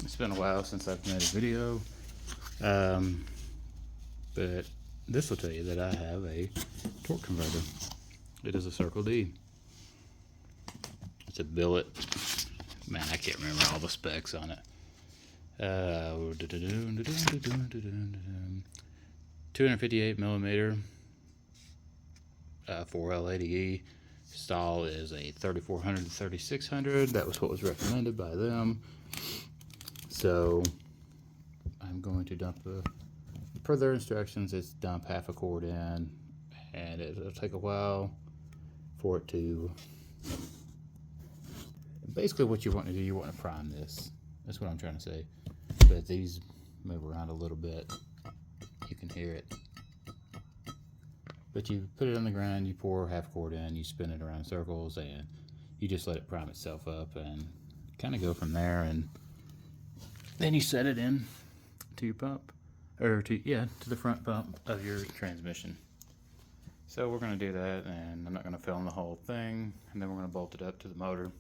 It's been a while since I've made a video, but this will tell you that I have a torque converter. It is a Circle D. It's a billet. Man, I can't remember all the specs on it. 258 millimeter 4L80E. Stall is a 3400 to 3600. That was what was recommended by them. So I'm going to dump per their instructions, it's dump half a cord in, and it'll take a while for it to. Basically, what you want to do, you want to prime this. That's what I'm trying to say. But these move around a little bit. You can hear it. But you put it on the ground, you pour half cord in, you spin it around in circles, and you just let it prime itself up and kind of go from there. And then you set it in to your pump, or to the front pump of your transmission. So we're going to do that, and I'm not going to film the whole thing, and then we're going to bolt it up to the motor,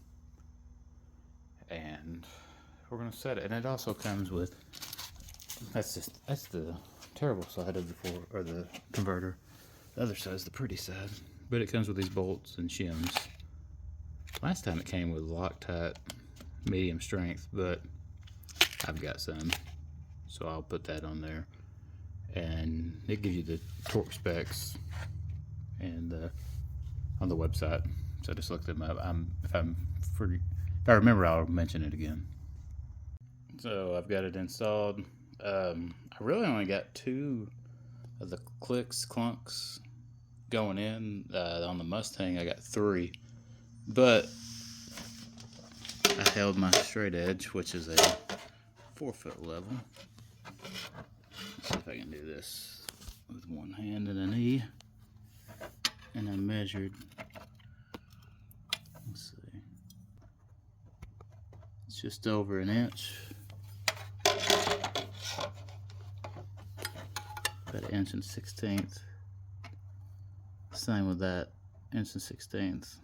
and we're going to set it. And it also comes with, that's the terrible side of the converter. The other side is the pretty side, but it comes with these bolts and shims. Last time it came with Loctite medium strength, but I've got some, so I'll put that on there. And it gives you the torque specs and on the website, so just look them up. If I remember, I'll mention it again. So I've got it installed. I really only got 2 of the clunks going in. On the Mustang I got 3, but I held my straight edge, which is a 4-foot level. Let's see if I can do this with one hand and a knee. And I measured, let's see, it's just over an inch. About 1 1/16. Same with that, 1 1/16.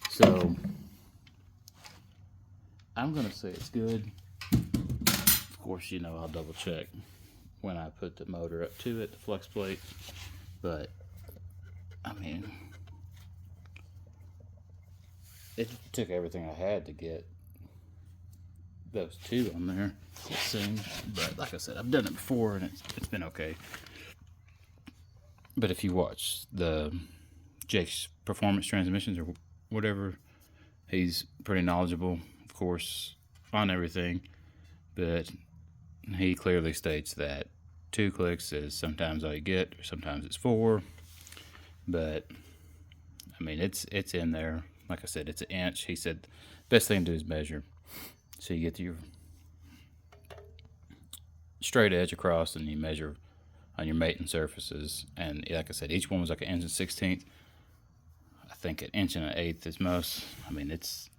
So I'm gonna say it's good. Of course, you know, I'll double check when I put the motor up to it, the flex plate. But I mean, it took everything I had to get those 2 on there, it seems. But like I said, I've done it before, and it's been okay. But if you watch the Jake's Performance Transmissions or whatever, he's pretty knowledgeable, of course, on everything. But he clearly states that 2 clicks is sometimes all you get, or sometimes it's 4. But I mean, it's in there. Like I said, it's an inch. He said best thing to do is measure, so you get your straight edge across, and you measure on your mating surfaces. And like I said, each one was like 1 1/16. I think 1 1/8 is most. I mean, it's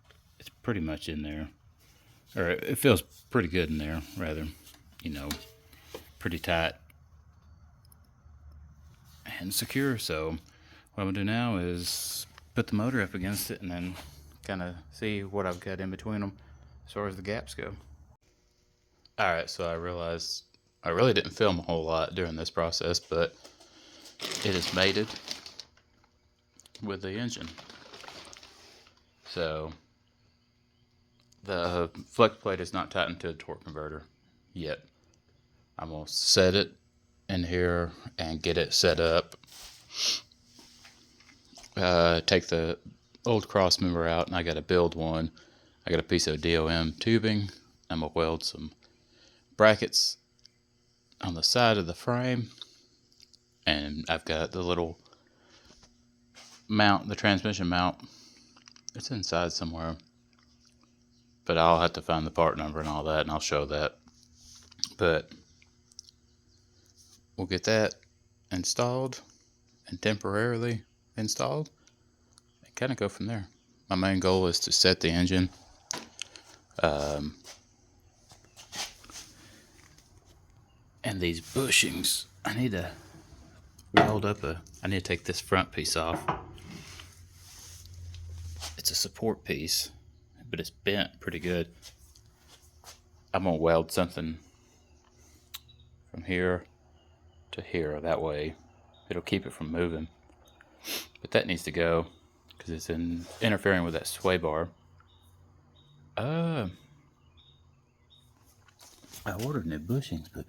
pretty much in there, or it feels pretty good in there, rather, you know, pretty tight and secure. So what I'm gonna do now is put the motor up against it, and then kind of see what I've got in between them as far as the gaps go. Alright, so I realized I really didn't film a whole lot during this process, but it is mated with the engine. So the flex plate is not tightened to a torque converter yet. I'm going to set it in here and get it set up. Take the old cross member out, and I got to build one. I got a piece of DOM tubing. I'm going to weld some brackets on the side of the frame, and I've got the little mount, the transmission mount. It's inside somewhere, but I'll have to find the part number and all that, and I'll show that. But we'll get that installed and temporarily installed and kind of go from there. My main goal is to set the engine. And these bushings, I need to weld up I need to take this front piece off. It's a support piece, but it's bent pretty good. I'm gonna weld something from here to here. That way it'll keep it from moving. But that needs to go because it's interfering with that sway bar. I ordered new bushings, but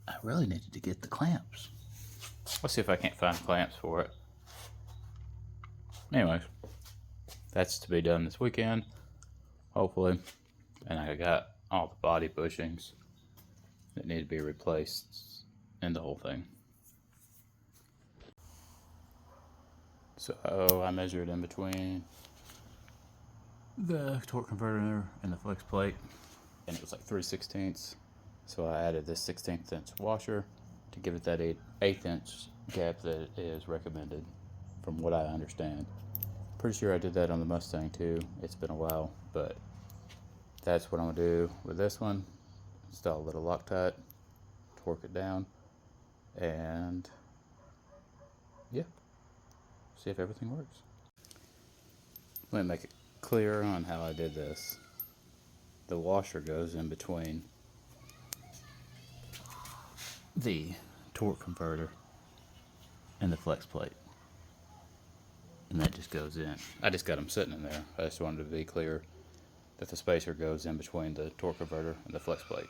I really needed to get the clamps. Let's see if I can't find clamps for it. Anyways, that's to be done this weekend, hopefully. And I got all the body bushings that need to be replaced in the whole thing. So I measured in between the torque converter and the flex plate, and it was like 3/16. So I added this 1/16 inch washer to give it that 1/8 inch gap that is recommended from what I understand. Pretty sure I did that on the Mustang too. It's been a while, but that's what I'm gonna do with this one. Install a little Loctite, torque it down, and yeah, see if everything works. Let me make it clear on how I did this. The washer goes in between the torque converter and the flex plate, and that just goes in. I just got them sitting in there. I just wanted to be clear that the spacer goes in between the torque converter and the flex plate.